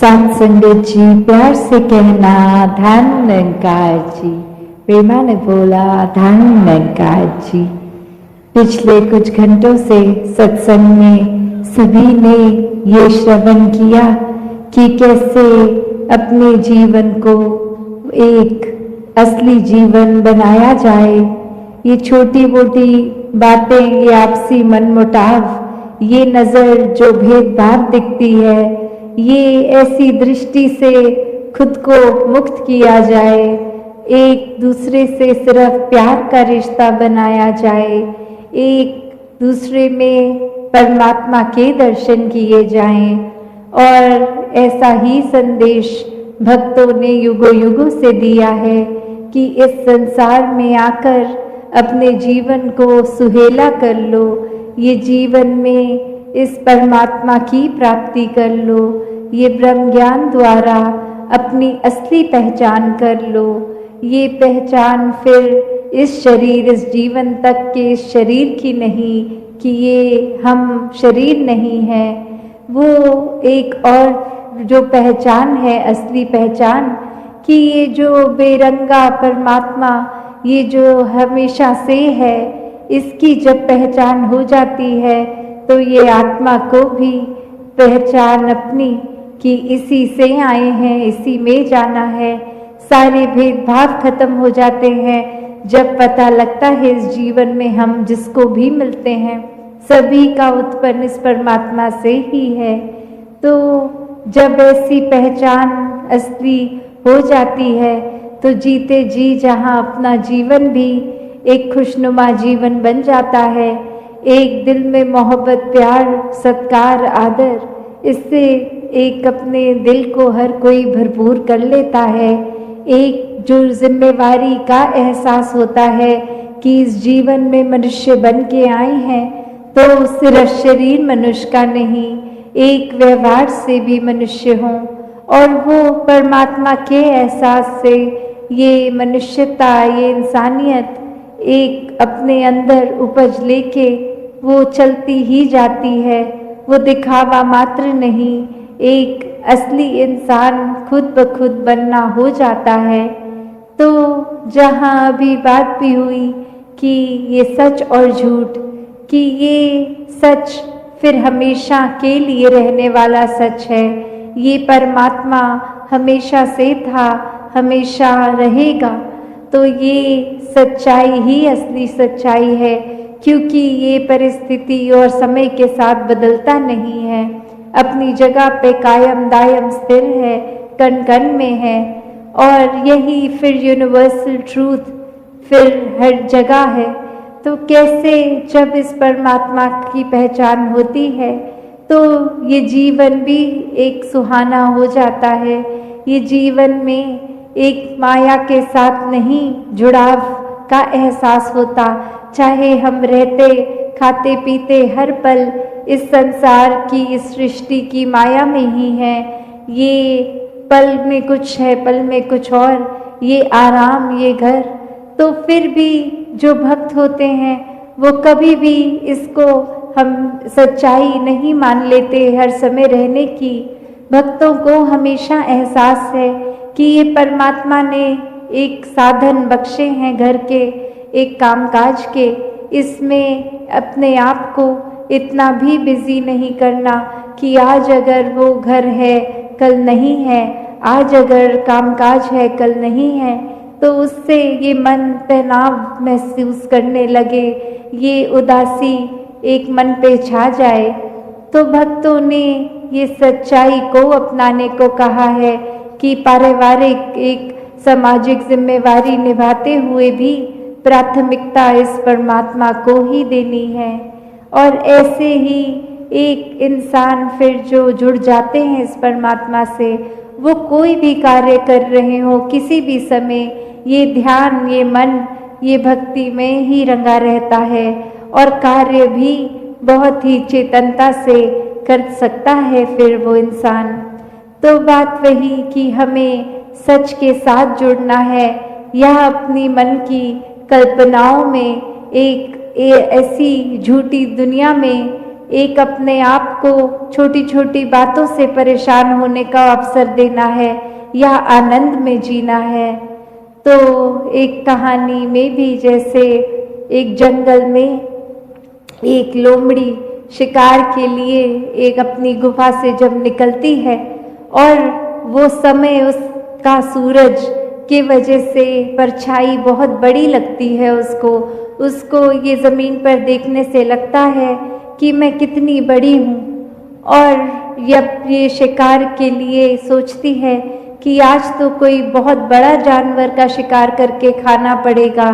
सत्संगत जी, प्यार से कहना धन निरंकार जी। प्रेमा ने बोला धन निरंकार जी। पिछले कुछ घंटों से सत्संग में सभी ने ये श्रवण किया कि कैसे अपने जीवन को एक असली जीवन बनाया जाए। ये छोटी मोटी बातें, ये आपसी मनमुटाव, ये नजर जो भेदभाव दिखती है, ये ऐसी दृष्टि से खुद को मुक्त किया जाए, एक दूसरे से सिर्फ प्यार का रिश्ता बनाया जाए, एक दूसरे में परमात्मा के दर्शन किए जाएं। और ऐसा ही संदेश भक्तों ने युगों युगों से दिया है कि इस संसार में आकर अपने जीवन को सुहेला कर लो, ये जीवन में इस परमात्मा की प्राप्ति कर लो, ये ब्रह्म ज्ञान द्वारा अपनी असली पहचान कर लो। ये पहचान फिर इस शरीर, इस जीवन तक के इस शरीर की नहीं कि ये हम शरीर नहीं है, वो एक और जो पहचान है, असली पहचान, कि ये जो बेरंगा परमात्मा, ये जो हमेशा से है, इसकी जब पहचान हो जाती है तो ये आत्मा को भी पहचान अपनी कि इसी से आए हैं, इसी में जाना है। सारे भेदभाव खत्म हो जाते हैं जब पता लगता है इस जीवन में हम जिसको भी मिलते हैं सभी का उत्पन्न इस परमात्मा से ही है। तो जब ऐसी पहचान असली हो जाती है तो जीते जी जहाँ अपना जीवन भी एक खुशनुमा जीवन बन जाता है, एक दिल में मोहब्बत, प्यार, सत्कार, आदर, इससे एक अपने दिल को हर कोई भरपूर कर लेता है। एक जो जिम्मेवारी का एहसास होता है कि इस जीवन में मनुष्य बन के आए हैं तो सिर्फ शरीर मनुष्य का नहीं, एक व्यवहार से भी मनुष्य हों, और वो परमात्मा के एहसास से ये मनुष्यता, ये इंसानियत एक अपने अंदर उपज लेके वो चलती ही जाती है। वो दिखावा मात्र नहीं, एक असली इंसान खुद ब खुद बनना हो जाता है। तो जहाँ अभी बात भी हुई कि ये सच और झूठ, कि ये सच फिर हमेशा के लिए रहने वाला सच है, ये परमात्मा हमेशा से था, हमेशा रहेगा, तो ये सच्चाई ही असली सच्चाई है, क्योंकि ये परिस्थिति और समय के साथ बदलता नहीं है, अपनी जगह पे कायम दायम स्थिर है, कण कण में है। और यही फिर यूनिवर्सल ट्रूथ फिर हर जगह है। तो कैसे जब इस परमात्मा की पहचान होती है तो ये जीवन भी एक सुहाना हो जाता है। ये जीवन में एक माया के साथ नहीं जुड़ाव का एहसास होता, चाहे हम रहते खाते पीते हर पल इस संसार की, इस सृष्टि की माया में ही हैं। ये पल में कुछ है, पल में कुछ और, ये आराम, ये घर। तो फिर भी जो भक्त होते हैं वो कभी भी इसको हम सच्चाई नहीं मान लेते हर समय रहने की। भक्तों को हमेशा एहसास है कि ये परमात्मा ने एक साधन बख्शे हैं घर के, एक कामकाज के, इसमें अपने आप को इतना भी बिजी नहीं करना कि आज अगर वो घर है कल नहीं है, आज अगर कामकाज है कल नहीं है, तो उससे ये मन तनाव महसूस करने लगे, ये उदासी एक मन पे छा जाए। तो भक्तों ने ये सच्चाई को अपनाने को कहा है कि पारिवारिक एक सामाजिक जिम्मेवारी निभाते हुए भी प्राथमिकता इस परमात्मा को ही देनी है। और ऐसे ही एक इंसान फिर जो जुड़ जाते हैं इस परमात्मा से, वो कोई भी कार्य कर रहे हो किसी भी समय, ये ध्यान, ये मन, ये भक्ति में ही रंगा रहता है और कार्य भी बहुत ही चेतनता से कर सकता है फिर वो इंसान। तो बात वही कि हमें सच के साथ जुड़ना है या अपनी मन की कल्पनाओं में एक ऐसी झूठी दुनिया में एक अपने आप को छोटी छोटी बातों से परेशान होने का अवसर देना है या आनंद में जीना है। तो एक कहानी में भी जैसे एक जंगल में एक लोमड़ी शिकार के लिए एक अपनी गुफा से जब निकलती है और वो समय उसका सूरज के वजह से परछाई बहुत बड़ी लगती है उसको ये ज़मीन पर देखने से लगता है कि मैं कितनी बड़ी हूँ। और जब ये शिकार के लिए सोचती है कि आज तो कोई बहुत बड़ा जानवर का शिकार करके खाना पड़ेगा,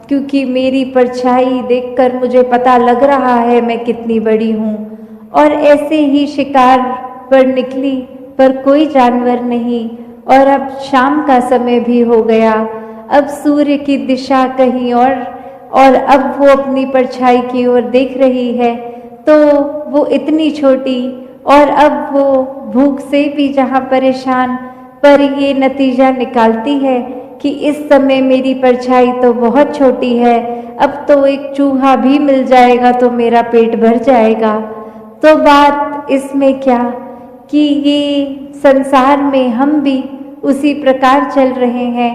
क्योंकि मेरी परछाई देखकर मुझे पता लग रहा है मैं कितनी बड़ी हूँ। और ऐसे ही शिकार पर निकली पर कोई जानवर नहीं। और अब शाम का समय भी हो गया, अब सूर्य की दिशा कहीं और अब वो अपनी परछाई की ओर देख रही है तो वो इतनी छोटी, और अब वो भूख से भी जहाँ परेशान, पर ये नतीजा निकालती है कि इस समय मेरी परछाई तो बहुत छोटी है, अब तो एक चूहा भी मिल जाएगा तो मेरा पेट भर जाएगा। तो बात इसमें क्या कि ये संसार में हम भी उसी प्रकार चल रहे हैं।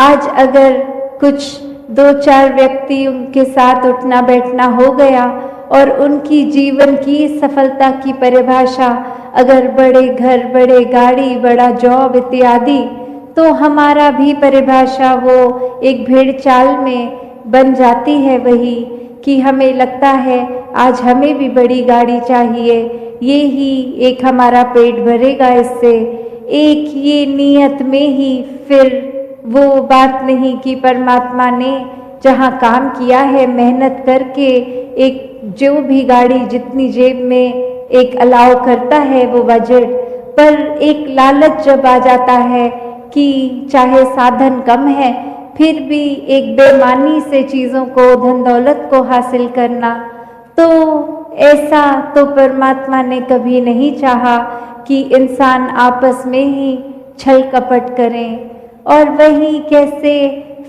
आज अगर कुछ 2-4 व्यक्ति उनके साथ उठना बैठना हो गया और उनकी जीवन की सफलता की परिभाषा अगर बड़े घर, बड़े गाड़ी, बड़ा जॉब इत्यादि, तो हमारा भी परिभाषा वो एक भेड़ चाल में बन जाती है वही, कि हमें लगता है आज हमें भी बड़ी गाड़ी चाहिए, ये ही एक हमारा पेट भरेगा इससे। एक ये नियत में ही फिर वो बात नहीं कि परमात्मा ने जहाँ काम किया है मेहनत करके, एक जो भी गाड़ी जितनी जेब में एक अलाउ करता है वो बजट, पर एक लालच जब आ जाता है कि चाहे साधन कम है फिर भी एक बेईमानी से चीज़ों को, धन दौलत को हासिल करना, तो ऐसा तो परमात्मा ने कभी नहीं चाहा कि इंसान आपस में ही छल कपट करें। और वही कैसे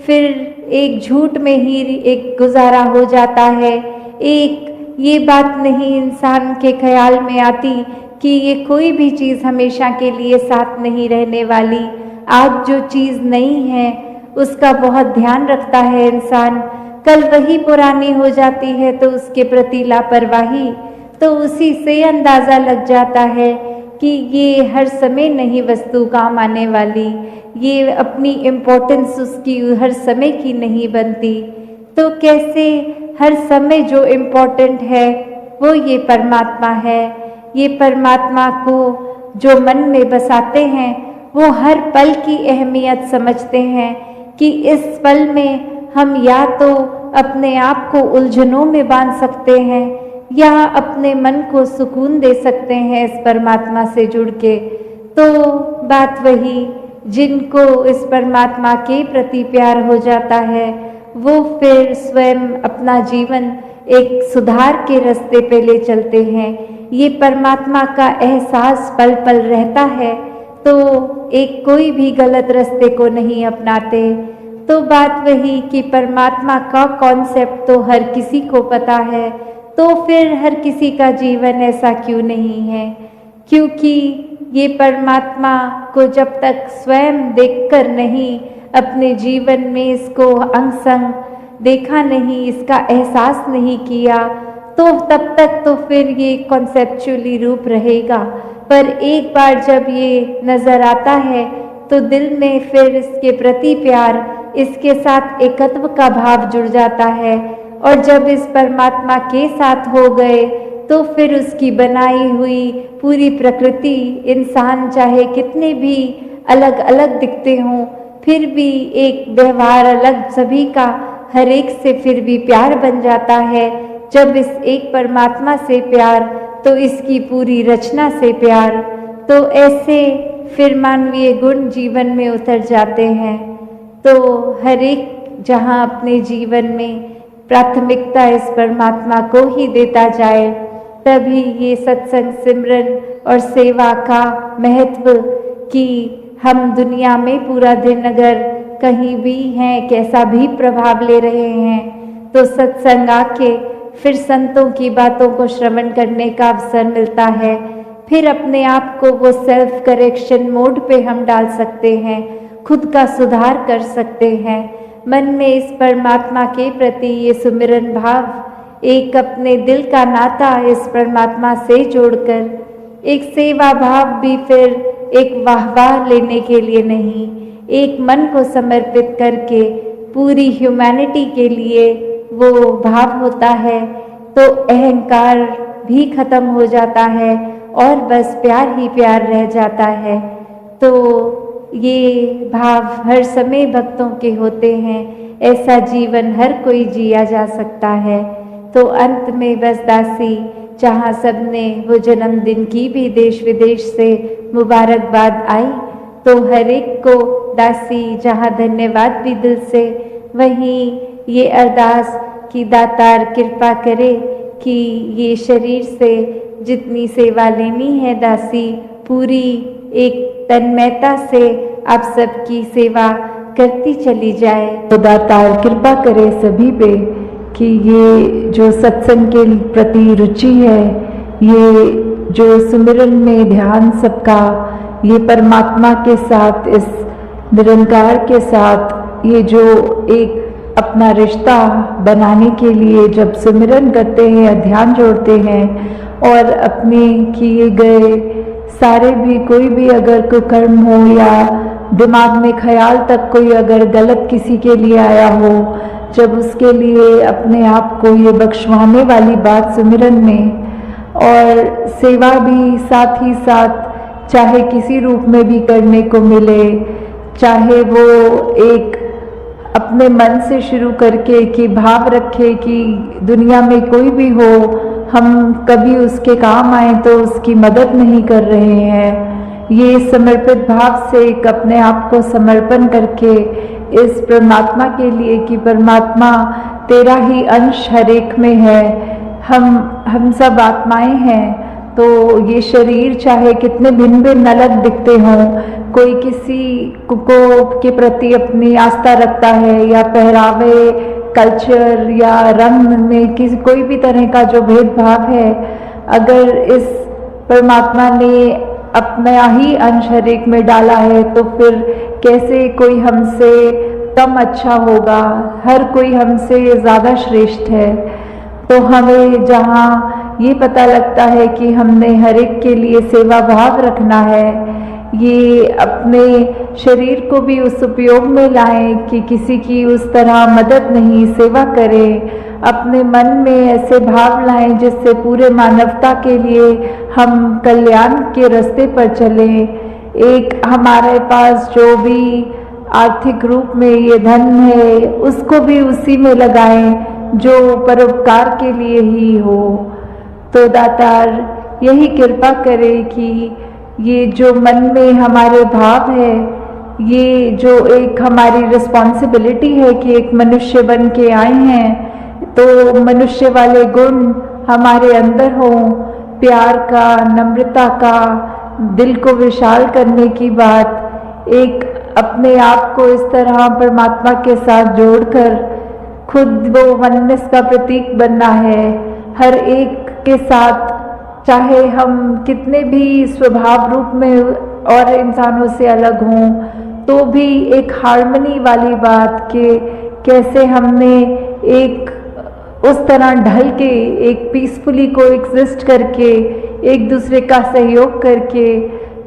फिर एक झूठ में ही एक गुजारा हो जाता है। एक ये बात नहीं इंसान के ख्याल में आती कि ये कोई भी चीज़ हमेशा के लिए साथ नहीं रहने वाली। आज जो चीज़ नहीं है उसका बहुत ध्यान रखता है इंसान, कल वही पुरानी हो जाती है तो उसके प्रति लापरवाही, तो उसी से अंदाज़ा लग जाता है कि ये हर समय नहीं वस्तु काम आने वाली, ये अपनी इम्पोर्टेंस उसकी हर समय की नहीं बनती। तो कैसे हर समय जो इम्पोर्टेंट है वो ये परमात्मा है। ये परमात्मा को जो मन में बसाते हैं वो हर पल की अहमियत समझते हैं कि इस पल में हम या तो अपने आप को उलझनों में बांध सकते हैं या अपने मन को सुकून दे सकते हैं इस परमात्मा से जुड़ के। तो बात वही, जिनको इस परमात्मा के प्रति प्यार हो जाता है वो फिर स्वयं अपना जीवन एक सुधार के रास्ते पे ले चलते हैं। ये परमात्मा का एहसास पल पल रहता है तो एक कोई भी गलत रास्ते को नहीं अपनाते। तो बात वही कि परमात्मा का कॉन्सेप्ट तो हर किसी को पता है, तो फिर हर किसी का जीवन ऐसा क्यों नहीं है? क्योंकि ये परमात्मा को जब तक स्वयं देखकर नहीं, अपने जीवन में इसको अंग संग देखा नहीं, इसका एहसास नहीं किया, तो तब तक तो फिर ये कॉन्सेप्चुअली रूप रहेगा। पर एक बार जब ये नज़र आता है तो दिल में फिर इसके प्रति प्यार, इसके साथ एकत्व का भाव जुड़ जाता है। और जब इस परमात्मा के साथ हो गए तो फिर उसकी बनाई हुई पूरी प्रकृति, इंसान चाहे कितने भी अलग अलग दिखते हों, फिर भी एक व्यवहार अलग सभी का, हर एक से फिर भी प्यार बन जाता है। जब इस एक परमात्मा से प्यार तो इसकी पूरी रचना से प्यार, तो ऐसे फिर मानवीय गुण जीवन में उतर जाते हैं। तो हर एक जहाँ अपने जीवन में प्राथमिकता इस परमात्मा को ही देता जाए, तभी ये सत्संग, सिमरन और सेवा का महत्व कि हम दुनिया में पूरा दिन अगर कहीं भी हैं, कैसा भी प्रभाव ले रहे हैं, तो सत्संग आके फिर संतों की बातों को श्रवण करने का अवसर मिलता है, फिर अपने आप को वो सेल्फ करेक्शन मोड पे हम डाल सकते हैं, खुद का सुधार कर सकते हैं। मन में इस परमात्मा के प्रति ये सुमिरन भाव, एक अपने दिल का नाता इस परमात्मा से जोड़कर, एक सेवा भाव भी फिर एक वाहवाह लेने के लिए नहीं, एक मन को समर्पित करके पूरी ह्यूमैनिटी के लिए वो भाव होता है, तो अहंकार भी खत्म हो जाता है और बस प्यार ही प्यार रह जाता है। तो ये भाव हर समय भक्तों के होते हैं, ऐसा जीवन हर कोई जिया जा सकता है। तो अंत में बस दासी, जहाँ सबने वो जन्मदिन की भी देश विदेश से मुबारकबाद आई, तो हर एक को दासी जहाँ धन्यवाद भी दिल से, वहीं ये अरदास कि दातार कृपा करे कि ये शरीर से जितनी सेवा लेनी है दासी, पूरी एक तन्मयता से आप सबकी सेवा करती चली जाए। तो दातार कृपा करे सभी पे कि ये जो सत्संग के प्रति रुचि है, ये जो सुमिरन में ध्यान सबका, ये परमात्मा के साथ, इस निरंकार के साथ ये जो एक अपना रिश्ता बनाने के लिए जब सुमिरन करते हैं या ध्यान जोड़ते हैं, और अपने किए गए सारे भी कोई भी अगर कोई कर्म हो या दिमाग में ख्याल तक कोई अगर गलत किसी के लिए आया हो, जब उसके लिए अपने आप को ये बख्शवाने वाली बात सुमिरन में, और सेवा भी साथ ही साथ चाहे किसी रूप में भी करने को मिले, चाहे वो एक अपने मन से शुरू करके कि भाव रखे कि दुनिया में कोई भी हो, हम कभी उसके काम आए तो उसकी मदद नहीं कर रहे हैं। ये समर्पित भाव से एक अपने आप को समर्पण करके इस परमात्मा के लिए कि परमात्मा तेरा ही अंश हर एक में है, हम सब आत्माएं हैं। तो ये शरीर चाहे कितने भिन्न भिन्न अलग दिखते हों, कोई किसी को के प्रति अपनी आस्था रखता है या पहरावे, कल्चर या रंग में किसी कोई भी तरह का जो भेदभाव है, अगर इस परमात्मा ने अपना ही अंश हर एक में डाला है, तो फिर कैसे कोई हमसे कम अच्छा होगा, हर कोई हमसे ज़्यादा श्रेष्ठ है। तो हमें जहाँ ये पता लगता है कि हमने हर एक के लिए सेवा भाव रखना है, ये अपने शरीर को भी उस उपयोग में लाएं कि किसी की उस तरह मदद नहीं, सेवा करें, अपने मन में ऐसे भाव लाएं जिससे पूरे मानवता के लिए हम कल्याण के रास्ते पर चलें। एक हमारे पास जो भी आर्थिक रूप में ये धन है, उसको भी उसी में लगाएं जो परोपकार के लिए ही हो। तो दातार यही कृपा करे कि ये जो मन में हमारे भाव है, ये जो एक हमारी रिस्पॉन्सिबिलिटी है कि एक मनुष्य बन के आए हैं, तो मनुष्य वाले गुण हमारे अंदर हों, प्यार का, नम्रता का, दिल को विशाल करने की बात, एक अपने आप को इस तरह परमात्मा के साथ जोड़कर खुद वो वननेस का प्रतीक बनना है हर एक के साथ, चाहे हम कितने भी स्वभाव रूप में और इंसानों से अलग हों, तो भी एक हार्मनी वाली बात के कैसे हमने एक उस तरह ढल के एक पीसफुली को एग्जिस्ट करके एक दूसरे का सहयोग करके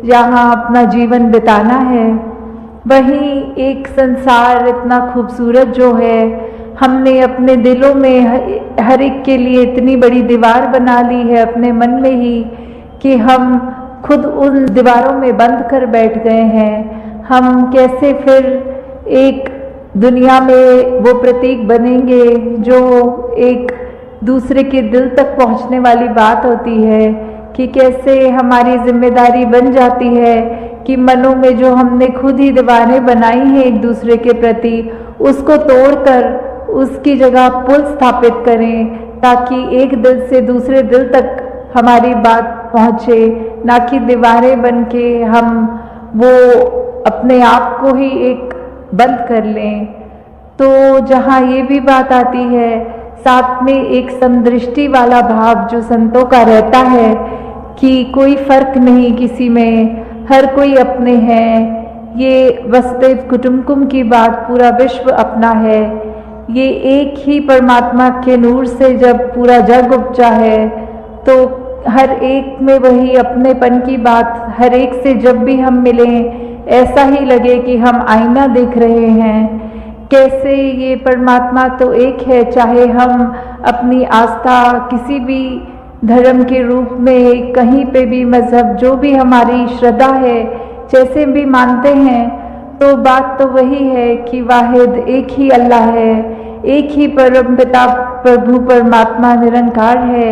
यहाँ अपना जीवन बिताना है। वहीं एक संसार इतना खूबसूरत जो है, हमने अपने दिलों में हर एक के लिए इतनी बड़ी दीवार बना ली है अपने मन में ही कि हम खुद उन दीवारों में बंद कर बैठ गए हैं। हम कैसे फिर एक दुनिया में वो प्रतीक बनेंगे जो एक दूसरे के दिल तक पहुंचने वाली बात होती है, कि कैसे हमारी जिम्मेदारी बन जाती है कि मनों में जो हमने खुद ही दीवारें बनाई हैं एक दूसरे के प्रति, उसको तोड़कर उसकी जगह पुल स्थापित करें, ताकि एक दिल से दूसरे दिल तक हमारी बात पहुँचे, ना कि दीवारें बन के हम वो अपने आप को ही एक बंद कर लें। तो जहाँ ये भी बात आती है साथ में एक समदृष्टि वाला भाव जो संतों का रहता है कि कोई फर्क नहीं किसी में, हर कोई अपने हैं। ये वसुदेव कुटुंबकम की बात पूरा विश्व अपना है। ये एक ही परमात्मा के नूर से जब पूरा जग उपजा है तो हर एक में वही अपनेपन की बात, हर एक से जब भी हम मिलें ऐसा ही लगे कि हम आईना देख रहे हैं। कैसे ये परमात्मा तो एक है, चाहे हम अपनी आस्था किसी भी धर्म के रूप में, कहीं पे भी मजहब, जो भी हमारी श्रद्धा है, जैसे भी मानते हैं, तो बात तो वही है कि वाहिद एक ही अल्लाह है, एक ही परम पिता प्रभु परमात्मा निरंकार है।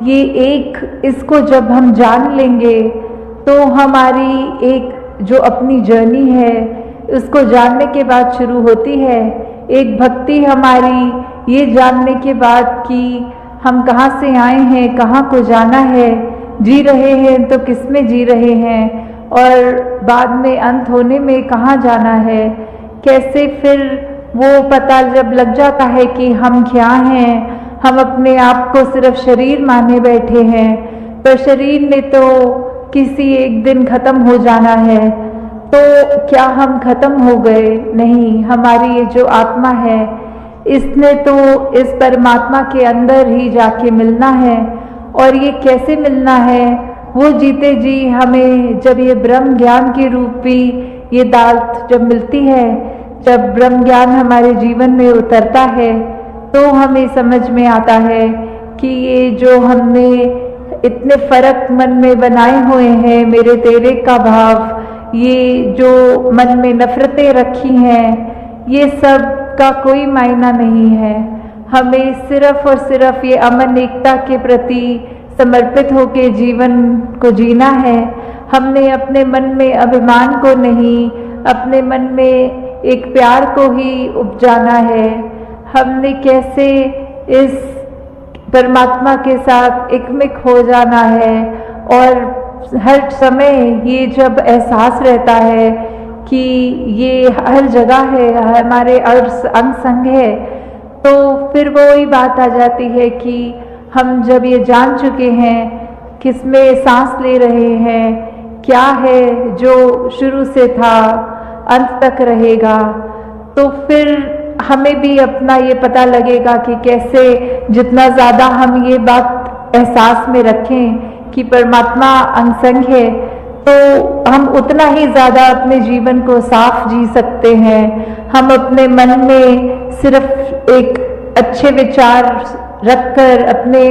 ये एक, इसको जब हम जान लेंगे तो हमारी एक जो अपनी जर्नी है उसको जानने के बाद शुरू होती है। एक भक्ति हमारी ये जानने के बाद कि हम कहाँ से आए हैं, कहाँ को जाना है, जी रहे हैं तो किस में जी रहे हैं, और बाद में अंत होने में कहाँ जाना है। कैसे फिर वो पता जब लग जाता है कि हम क्या हैं, हम अपने आप को सिर्फ शरीर माने बैठे हैं, पर शरीर ने तो किसी एक दिन खत्म हो जाना है। तो क्या हम खत्म हो गए? नहीं, हमारी ये जो आत्मा है इसने तो इस परमात्मा के अंदर ही जाके मिलना है। और ये कैसे मिलना है? वो जीते जी हमें जब ये ब्रह्म ज्ञान की रूपी ये दात जब मिलती है, जब ब्रह्म ज्ञान हमारे जीवन में उतरता है, तो हमें समझ में आता है कि ये जो हमने इतने फर्क मन में बनाए हुए हैं, मेरे तेरे का भाव, ये जो मन में नफरतें रखी हैं, ये सब का कोई मायना नहीं है। हमें सिर्फ और सिर्फ ये अमन एकता के प्रति समर्पित होकर जीवन को जीना है। हमने अपने मन में अभिमान को नहीं, अपने मन में एक प्यार को ही उपजाना है। हमने कैसे इस परमात्मा के साथ एकमिक हो जाना है, और हर समय ये जब एहसास रहता है कि ये हर जगह है, हमारे अंग संग है, तो फिर वो ही बात आ जाती है कि हम जब ये जान चुके हैं किसमें सांस ले रहे हैं, क्या है जो शुरू से था अंत तक रहेगा, तो फिर हमें भी अपना ये पता लगेगा कि कैसे जितना ज़्यादा हम ये बात एहसास में रखें कि परमात्मा अंगसंग है, तो हम उतना ही ज़्यादा अपने जीवन को साफ जी सकते हैं। हम अपने मन में सिर्फ एक अच्छे विचार रखकर अपने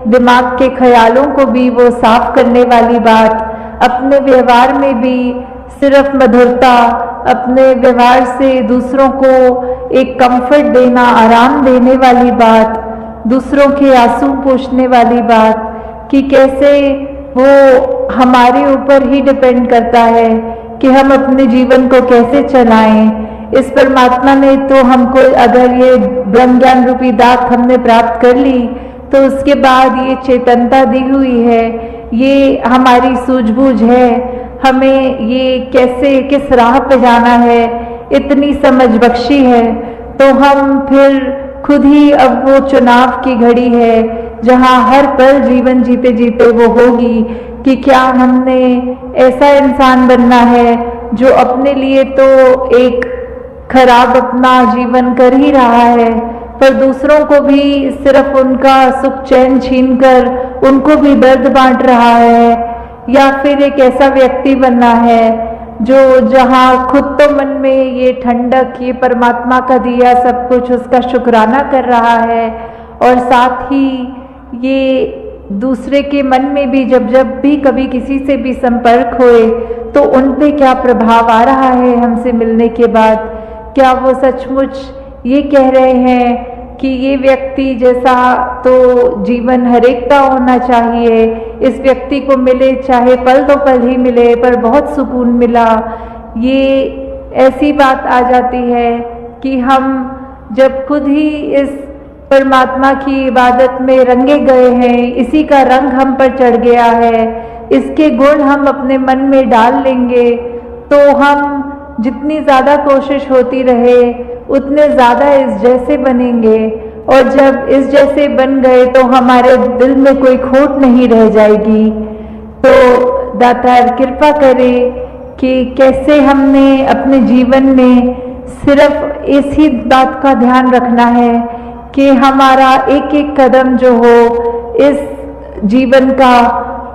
दिमाग के ख्यालों को भी वो साफ करने वाली बात, अपने व्यवहार में भी सिर्फ मधुरता, अपने व्यवहार से दूसरों को एक कंफर्ट देना, आराम देने वाली बात, दूसरों के आंसू पोंछने वाली बात, कि कैसे वो हमारे ऊपर ही डिपेंड करता है कि हम अपने जीवन को कैसे चलाएं। इस परमात्मा ने तो हमको, अगर ये ब्रह्म ज्ञान रूपी दात हमने प्राप्त कर ली, तो उसके बाद ये चेतनता दी हुई है, ये हमारी सूझबूझ है, हमें ये कैसे किस राह पे जाना है, इतनी समझ बख्शी है। तो हम फिर खुद ही, अब वो चुनाव की घड़ी है जहाँ हर पल जीवन जीते जीते वो होगी कि क्या हमने ऐसा इंसान बनना है जो अपने लिए तो एक खराब अपना जीवन कर ही रहा है, पर दूसरों को भी सिर्फ उनका सुख चैन छीन कर उनको भी दर्द बांट रहा है, या फिर एक ऐसा व्यक्ति बनना है जो जहाँ खुद तो मन में ये ठंडक, ये परमात्मा का दिया सब कुछ, उसका शुक्राना कर रहा है, और साथ ही ये दूसरे के मन में भी जब जब भी कभी किसी से भी संपर्क होए तो उन पे क्या प्रभाव आ रहा है हमसे मिलने के बाद, क्या वो सचमुच ये कह रहे हैं कि ये व्यक्ति जैसा तो जीवन हरेक का होना चाहिए, इस व्यक्ति को मिले चाहे पल तो पल ही मिले पर बहुत सुकून मिला। ये ऐसी बात आ जाती है कि हम जब खुद ही इस परमात्मा की इबादत में रंगे गए हैं, इसी का रंग हम पर चढ़ गया है, इसके गुण हम अपने मन में डाल लेंगे, तो हम जितनी ज़्यादा कोशिश होती रहे उतने ज़्यादा इस जैसे बनेंगे। और जब इस जैसे बन गए तो हमारे दिल में कोई खोट नहीं रह जाएगी। तो दातार कृपा करे कि कैसे हमने अपने जीवन में सिर्फ इसी बात का ध्यान रखना है कि हमारा एक एक कदम जो हो इस जीवन का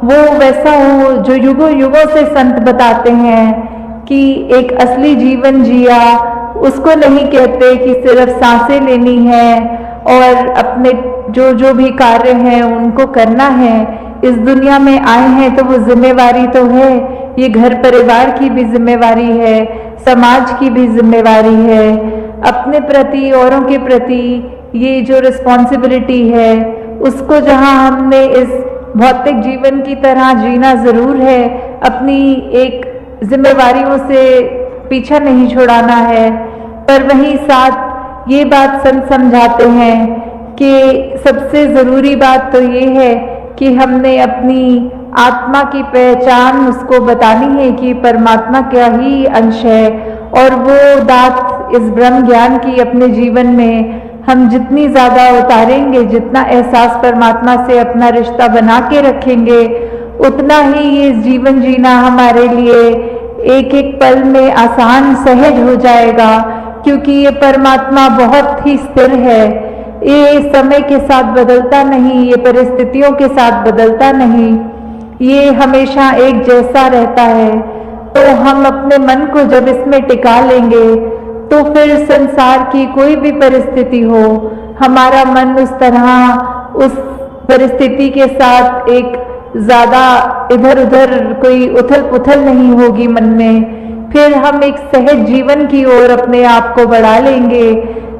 वो वैसा हो जो युगों युगों से संत बताते हैं कि एक असली जीवन जिया उसको नहीं कहते कि सिर्फ सांसें लेनी है और अपने जो जो भी कार्य हैं उनको करना है। इस दुनिया में आए हैं तो वो जिम्मेवारी तो है, ये घर परिवार की भी जिम्मेवारी है, समाज की भी जिम्मेवारी है, अपने प्रति औरों के प्रति ये जो रिस्पॉन्सिबिलिटी है उसको जहाँ हमने इस भौतिक जीवन की तरह जीना जरूर है, अपनी एक जिम्मेवारियों से पीछा नहीं छुड़ाना है। पर वहीं साथ ये बात संत समझाते हैं कि सबसे ज़रूरी बात तो ये है कि हमने अपनी आत्मा की पहचान उसको बतानी है कि परमात्मा क्या ही अंश है, और वो दात इस ब्रह्म ज्ञान की अपने जीवन में हम जितनी ज़्यादा उतारेंगे, जितना एहसास परमात्मा से अपना रिश्ता बना के रखेंगे, उतना ही ये जीवन जीना हमारे लिए एक एक पल में आसान सहज हो जाएगा। क्योंकि ये परमात्मा बहुत ही स्थिर है, ये समय के साथ बदलता नहीं, ये परिस्थितियों के साथ बदलता नहीं, ये हमेशा एक जैसा रहता है। तो हम अपने मन को जब इसमें टिका लेंगे तो फिर संसार की कोई भी परिस्थिति हो, हमारा मन उस तरह उस परिस्थिति के साथ एक ज़्यादा इधर उधर कोई उथल पुथल नहीं होगी मन में। फिर हम एक सहज जीवन की ओर अपने आप को बढ़ा लेंगे,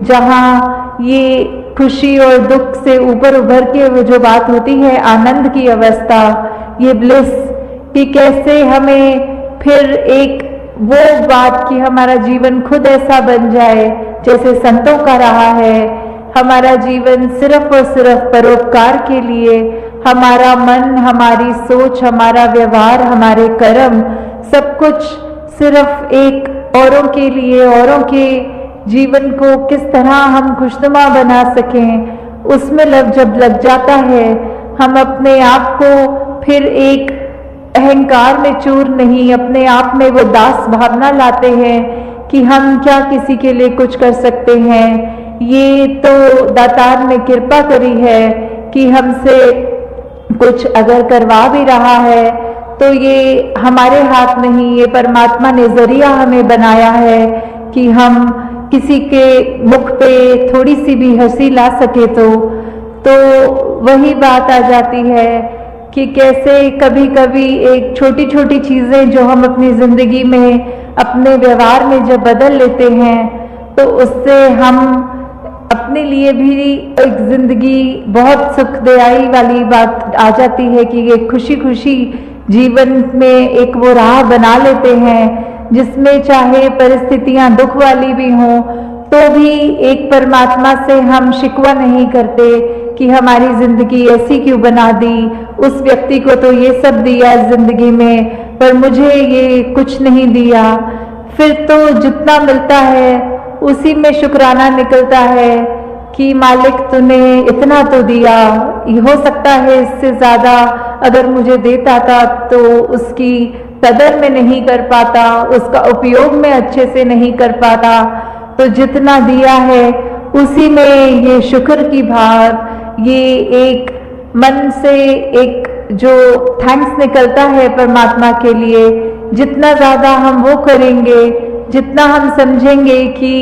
जहाँ ये खुशी और दुख से ऊपर उभर के वो जो बात होती है आनंद की अवस्था, ये ब्लिस, कि कैसे हमें फिर एक वो बात कि हमारा जीवन खुद ऐसा बन जाए जैसे संतों का रहा है। हमारा जीवन सिर्फ और सिर्फ परोपकार के लिए, हमारा मन, हमारी सोच, हमारा व्यवहार, हमारे कर्म, सब कुछ सिर्फ एक औरों के लिए, औरों के जीवन को किस तरह हम खुशनुमा बना सकें, उसमें जब लग जाता है, हम अपने आप को फिर एक अहंकार में चूर नहीं, अपने आप में वो दास भावना लाते हैं कि हम क्या किसी के लिए कुछ कर सकते हैं। ये तो दातार ने कृपा करी है कि हमसे कुछ अगर करवा भी रहा है तो ये हमारे हाथ नहीं, ये परमात्मा ने जरिया हमें बनाया है कि हम किसी के मुख पे थोड़ी सी भी हंसी ला सके। तो वही बात आ जाती है कि कैसे कभी कभी एक छोटी छोटी चीज़ें जो हम अपनी ज़िंदगी में, अपने व्यवहार में जब बदल लेते हैं तो उससे हम अपने लिए भी एक ज़िंदगी बहुत सुखदायी वाली बात आ जाती है कि ये खुशी खुशी जीवन में एक वो राह बना लेते हैं जिसमें चाहे परिस्थितियां दुख वाली भी हों तो भी एक परमात्मा से हम शिकवा नहीं करते कि हमारी ज़िंदगी ऐसी क्यों बना दी, उस व्यक्ति को तो ये सब दिया ज़िंदगी में पर मुझे ये कुछ नहीं दिया। फिर तो जितना मिलता है उसी में शुक्राना निकलता है कि मालिक तूने इतना तो दिया, हो सकता है इससे ज़्यादा अगर मुझे देता था तो उसकी कदर में नहीं कर पाता, उसका उपयोग में अच्छे से नहीं कर पाता। तो जितना दिया है उसी में ये शुक्र की भाव, ये एक मन से एक जो थैंक्स निकलता है परमात्मा के लिए, जितना ज़्यादा हम वो करेंगे, जितना हम समझेंगे कि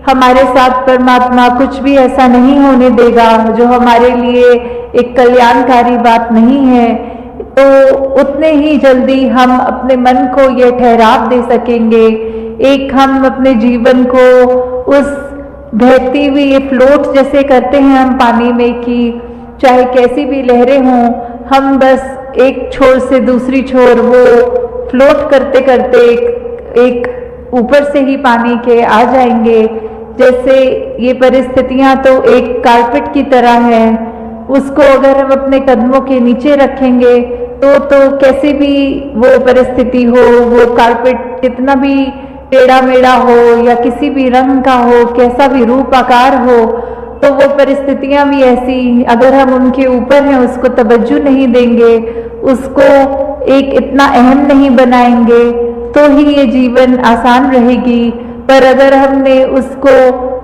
हमारे साथ परमात्मा कुछ भी ऐसा नहीं होने देगा जो हमारे लिए एक कल्याणकारी बात नहीं है, तो उतने ही जल्दी हम अपने मन को ये ठहराव दे सकेंगे। एक हम अपने जीवन को उस बहती हुई फ्लोट जैसे करते हैं हम पानी में कि चाहे कैसी भी लहरें हों, हम बस एक छोर से दूसरी छोर वो फ्लोट करते करते एक ऊपर से ही पानी के आ जाएंगे। जैसे ये परिस्थितियां तो एक कारपेट की तरह है, उसको अगर हम अपने कदमों के नीचे रखेंगे तो कैसी भी वो परिस्थिति हो, वो कारपेट कितना भी टेढ़ा मेढ़ा हो या किसी भी रंग का हो, कैसा भी रूप आकार हो, तो वो परिस्थितियां भी ऐसी, अगर हम उनके ऊपर हैं उसको तवज्जो नहीं देंगे, उसको एक इतना अहम नहीं बनाएंगे, तो ही ये जीवन आसान रहेगी। पर अगर हमने उसको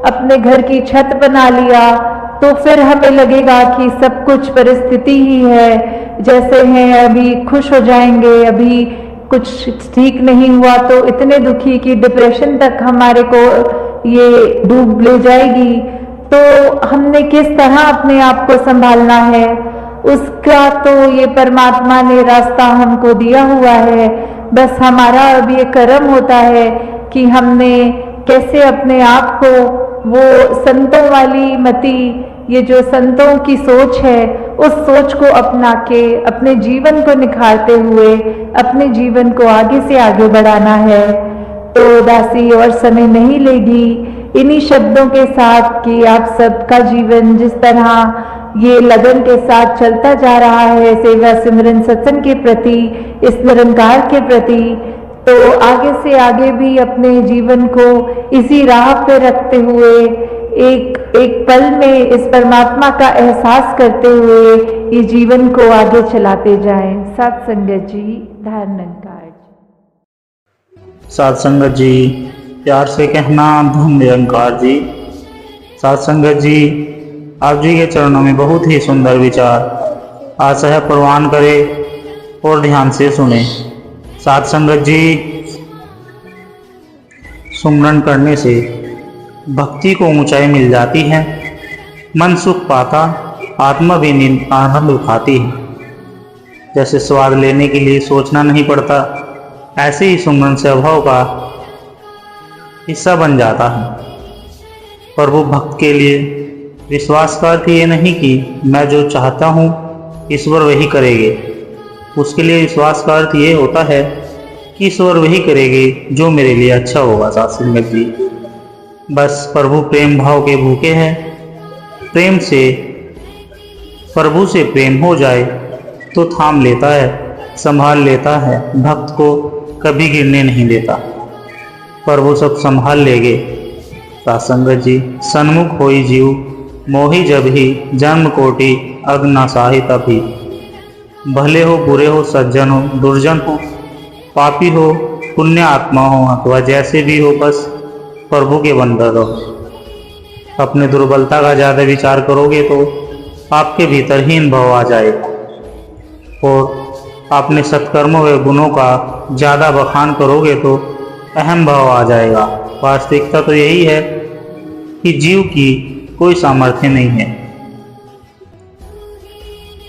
अपने घर की छत बना लिया तो फिर हमें लगेगा कि सब कुछ परिस्थिति ही है, जैसे हैं अभी खुश हो जाएंगे, अभी कुछ ठीक नहीं हुआ तो इतने दुखी कि डिप्रेशन तक हमारे को ये डूब ले जाएगी। तो हमने किस तरह अपने आप को संभालना है, उसका तो ये परमात्मा ने रास्ता हमको दिया हुआ है। बस हमारा अब ये कर्म होता है कि हमने कैसे अपने आप को वो संतों वाली मति, ये जो संतों की सोच है, उस सोच को अपना के अपने जीवन को निखारते हुए अपने जीवन को आगे से आगे बढ़ाना है। तो दासी और समय नहीं लेगी इन्हीं शब्दों के साथ कि आप सबका जीवन जिस तरह ये लगन के साथ चलता जा रहा है सेवा सिमरन सत्संग के प्रति, इस निरंकार के प्रति, तो आगे से आगे भी अपने जीवन को इसी राह पे रखते हुए एक एक पल में इस परमात्मा का एहसास करते हुए ये जीवन को आगे चलाते जाएं। साथ संगत जी, धन निरंकार। साथ संगत जी, प्यार से कहना धन निरंकार जी। साथ संगत जी, आप जी के चरणों में बहुत ही सुंदर विचार आशय प्रवान करें और ध्यान से सुने। साथ संगत जी, सुमरन करने से भक्ति को ऊंचाई मिल जाती है, मन सुख पाता, आत्मा भी आनंद उठाती है। जैसे स्वाद लेने के लिए सोचना नहीं पड़ता, ऐसे ही सुमरन से अभाव का हिस्सा बन जाता है। प्रभु भक्त के लिए विश्वास का अर्थ ये नहीं कि मैं जो चाहता हूँ ईश्वर वही करेंगे। उसके लिए विश्वास का अर्थ ये होता है कि ईश्वर वही करेंगे जो मेरे लिए अच्छा होगा। साथ संगत जी, बस प्रभु प्रेम भाव के भूखे हैं। प्रेम से प्रभु से प्रेम हो जाए तो थाम लेता है, संभाल लेता है, भक्त को कभी गिरने नहीं देता। प्रभु सब संभाल लेंगे। साथ संगत जी, सन्मुख होई जीव मोहि जब ही जन्म कोटि अग्न साहि तभी। भले हो बुरे हो, सज्जन हो दुर्जन हो, पापी हो पुण्य आत्मा हो अथवा जैसे भी हो, बस प्रभु के बंदे रहो। अपने दुर्बलता का ज़्यादा विचार करोगे तो आपके भीतर हीन भाव आ जाएगा और अपने सत्कर्मों व गुणों का ज़्यादा बखान करोगे तो अहम भाव आ जाएगा। वास्तविकता तो यही है कि जीव की कोई सामर्थ्य नहीं है।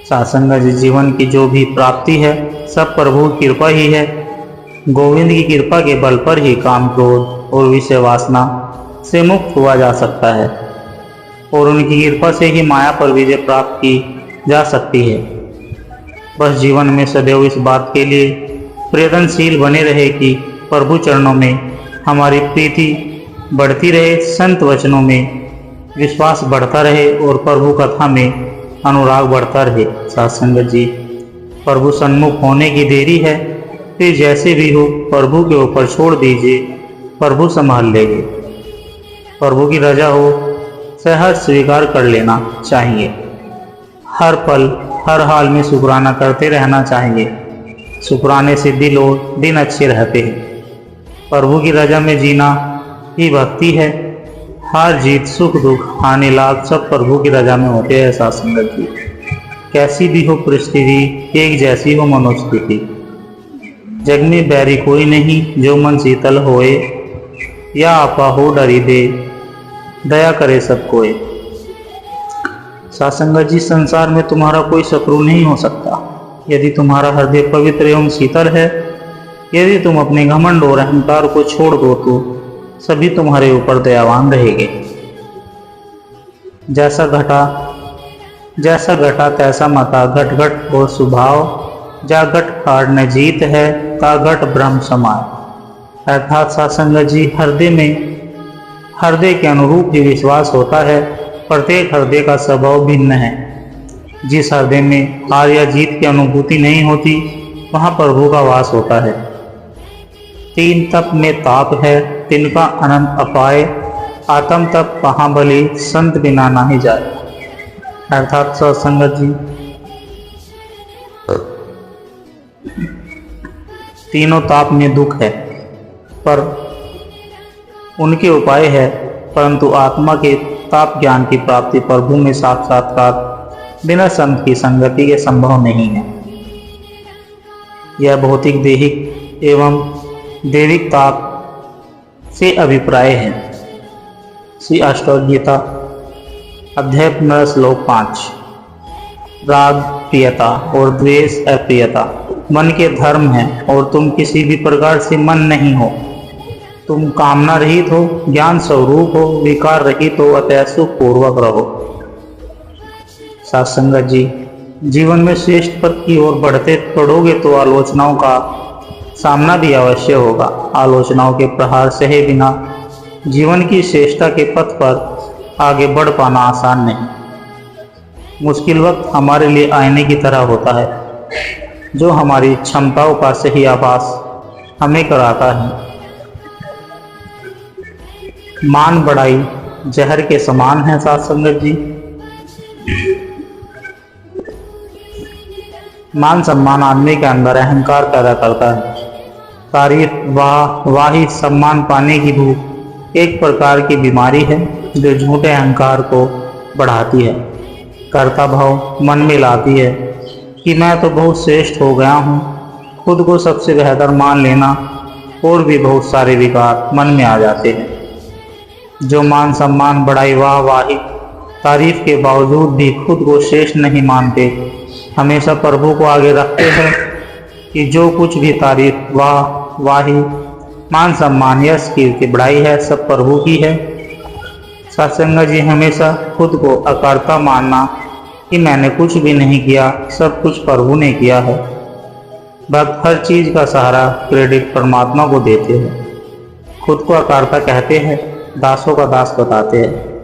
सात्संग जीवन की जो भी प्राप्ति है सब प्रभु की कृपा ही है। गोविंद की कृपा के बल पर ही काम क्रोध और विषय वासना से मुक्त हुआ जा सकता है और उनकी कृपा से ही माया पर विजय प्राप्त की जा सकती है। बस जीवन में सदैव इस बात के लिए प्रयत्नशील बने रहे कि प्रभु चरणों में हमारी प्रीति बढ़ती रहे, संत वचनों में विश्वास बढ़ता रहे और प्रभु कथा में अनुराग बढ़ता रहे। सत्संगत जी, प्रभु सन्मुख होने की देरी है, फिर जैसे भी हो प्रभु के ऊपर छोड़ दीजिए, प्रभु संभाल लेंगे। प्रभु की रजा हो सहर्ष स्वीकार कर लेना चाहिए। हर पल हर हाल में शुक्राना करते रहना चाहिए। शुक्राने से दिल और दिन अच्छे रहते हैं। प्रभु की रजा में जीना ही भक्ति है। हार जीत सुख दुख हानि लाभ सब प्रभु की रजा में होते हैं। सत्संगत जी, कैसी भी हो परिस्थिति, एक जैसी हो मनोस्थिति, जग में बैरी कोई नहीं जो मन शीतल होए, या आपा हो डरी दे दया करे सब कोई। सत्संगत जी, संसार में तुम्हारा कोई शत्रु नहीं हो सकता यदि तुम्हारा हृदय पवित्र एवं शीतल है। यदि तुम अपने घमंड और अहंकार को छोड़ दो तो सभी तुम्हारे ऊपर दयावान रहेंगे। जैसा घटा तैसा मता, घट घट हो स्वभाव, जा घट खाड़ न जीत है ता घट ब्रह्म समाय। अर्थात सत्संगत जी, हृदय के अनुरूप ही विश्वास होता है। प्रत्येक हृदय का स्वभाव भिन्न है। जिस हृदय में हार या जीत की अनुभूति नहीं होती वहाँ प्रभु का वास होता है। तीन तप में ताप है, तिनका अनंत अपाय, आत्म तप कहाँ भली संत बिना नहीं जाए। अर्थात सत्संगत जी, तीनों ताप में दुख है पर उनके उपाय है, परंतु आत्मा के ताप ज्ञान की प्राप्ति प्रभु में साक्षात्कार बिना संत की संगति के संभव नहीं है। यह भौतिक देहिक एवं देविक ताप से अभिप्राय है। श्री अष्टोक गीता अध्याय 15 श्लोक 5। राग प्रियता और द्वेष अप्रियता मन के धर्म है और तुम किसी भी प्रकार से मन नहीं हो। तुम कामना रहित हो, ज्ञान स्वरूप हो, विकार रहित हो, अतः सुख पूर्वक रहो। सत्संगत जी, जीवन में श्रेष्ठ पद की ओर बढ़ते पड़ोगे तो आलोचनाओं का सामना भी अवश्य होगा। आलोचनाओं के प्रहार सहे बिना जीवन की श्रेष्ठता के पथ पर आगे बढ़ पाना आसान नहीं। मुश्किल वक्त हमारे लिए आईने की तरह होता है, जो हमारी क्षमताओं का सही आभास हमें कराता है। मान बढ़ाई जहर के समान है सत्संगत जी। मान सम्मान आदमी के अंदर अहंकार पैदा करता है। तारीफ वाही सम्मान पाने की भूख एक प्रकार की बीमारी है जो झूठे अहंकार को बढ़ाती है। कर्ता भाव मन में लाती है कि मैं तो बहुत श्रेष्ठ हो गया हूँ। खुद को सबसे बेहतर मान लेना और भी बहुत सारे विकार मन में आ जाते हैं। जो मान सम्मान बढ़ाई वाही तारीफ के बावजूद भी खुद को श्रेष्ठ नहीं मानते, हमेशा प्रभु को आगे रखते हैं कि जो कुछ भी तारीफ वाही मान सम्मान यश कीर्ति बढ़ाई है सब प्रभु की है। सत्संग जी, हमेशा खुद को अकर्ता मानना कि मैंने कुछ भी नहीं किया, सब कुछ प्रभु ने किया है। भक्त हर चीज का सहारा क्रेडिट परमात्मा को देते हैं। खुद को अकर्ता कहते हैं, दासों का दास बताते हैं।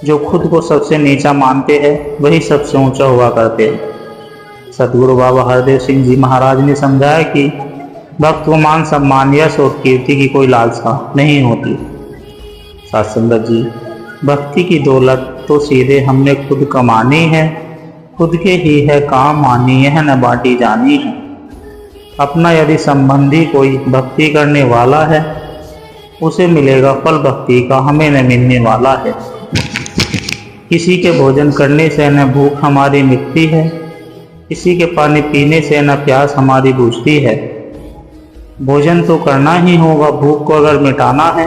जो खुद को सबसे नीचा मानते हैं वही सबसे ऊंचा हुआ करते हैं। सतगुरु बाबा हरदेव सिंह जी महाराज ने समझाया कि भक्त को मान सम्मान यश और कीर्ति की कोई लालसा नहीं होती। सत्संगत जी, भक्ति की दौलत तो सीधे हमने खुद कमानी है, खुद के ही है काम आनी, यह न बांटी जानी है। अपना यदि संबंधी कोई भक्ति करने वाला है, उसे मिलेगा फल भक्ति का, हमें न मिलने वाला है। किसी के भोजन करने से न भूख हमारी मिटती है, किसी के पानी पीने से न प्यास हमारी बुझती है। भोजन तो करना ही होगा भूख को अगर मिटाना है,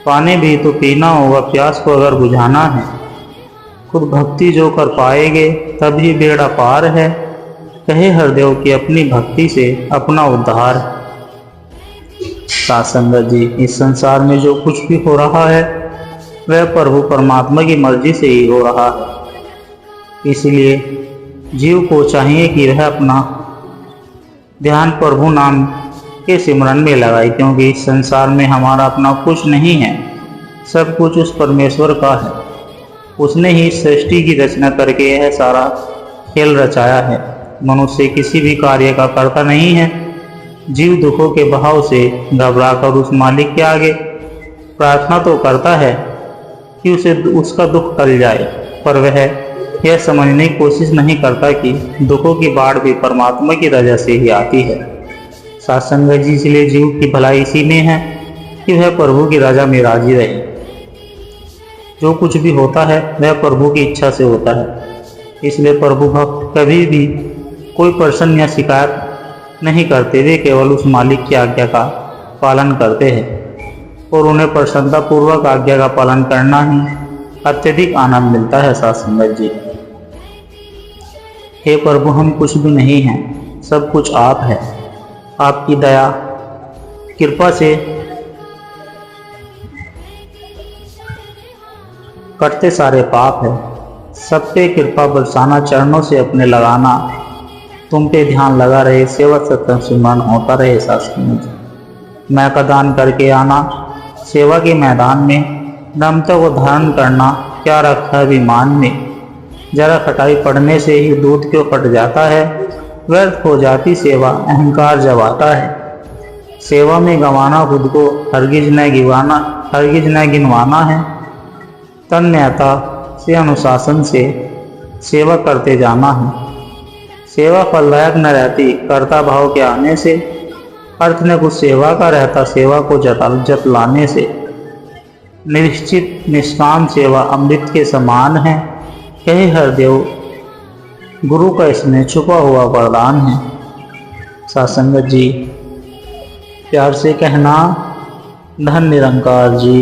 पानी भी तो पीना होगा प्यास को अगर बुझाना है। खुद भक्ति जो कर पाएंगे तभी बेड़ा पार है, कहे हरदेव की अपनी भक्ति से अपना उद्धार। सत्संगत जी, इस संसार में जो कुछ भी हो रहा है वह प्रभु परमात्मा की मर्जी से ही हो रहा है। इसलिए जीव को चाहिए कि वह अपना ध्यान प्रभु नाम के सिमरन में लगाए, क्योंकि इस संसार में हमारा अपना कुछ नहीं है, सब कुछ उस परमेश्वर का है। उसने ही सृष्टि की रचना करके यह सारा खेल रचाया है। मनुष्य किसी भी कार्य का करता नहीं है। जीव दुखों के बहाव से घबराकर उस मालिक के आगे प्रार्थना तो करता है कि उसे उसका दुख टल जाए, पर वह यह समझने की कोशिश नहीं करता कि दुखों की बाढ़ भी परमात्मा की रजा से ही आती है। सत्संग जी, इसलिए जीव की भलाई इसी में है कि वह प्रभु की रजा में राजी रहे। जो कुछ भी होता है वह प्रभु की इच्छा से होता है। इसलिए प्रभु भक्त कभी भी कोई प्रश्न या शिकायत नहीं करते, वे केवल उस मालिक की आज्ञा का पालन करते हैं और उन्हें प्रसन्नता पूर्वक आज्ञा का पालन करना ही अत्यधिक आनंद मिलता है। सत्संगत जी, हे प्रभु, हम कुछ भी नहीं हैं, सब कुछ आप है। आपकी दया कृपा से कटते सारे पाप है। सब पे कृपा बरसाना, चरणों से अपने लगाना, तुम पे ध्यान लगा रहे, सेवा सत्संग सुमरण होता रहे। सत्संग मैं का दान करके आना, सेवा के मैदान में नम्रता को धारण करना, क्या रखा है अभिमान में। जरा खटाई पड़ने से ही दूध क्यों फट जाता है, व्यर्थ हो जाती सेवा अहंकार जब आता है। सेवा में गंवाना खुद को हरगिज न गिवाना, हरगिज न गिनवाना है। तन्मयता से अनुशासन से सेवा करते जाना है। सेवा फलदायक न रहती कर्ता भाव के आने से, अर्थ न कुछ सेवा का रहता सेवा को जतलाने से। निश्चित निष्काम सेवा अमृत के समान है, कहे हरदेव गुरु का इसमें छुपा हुआ वरदान है। सत्संगत जी, प्यार से कहना धन निरंकार जी।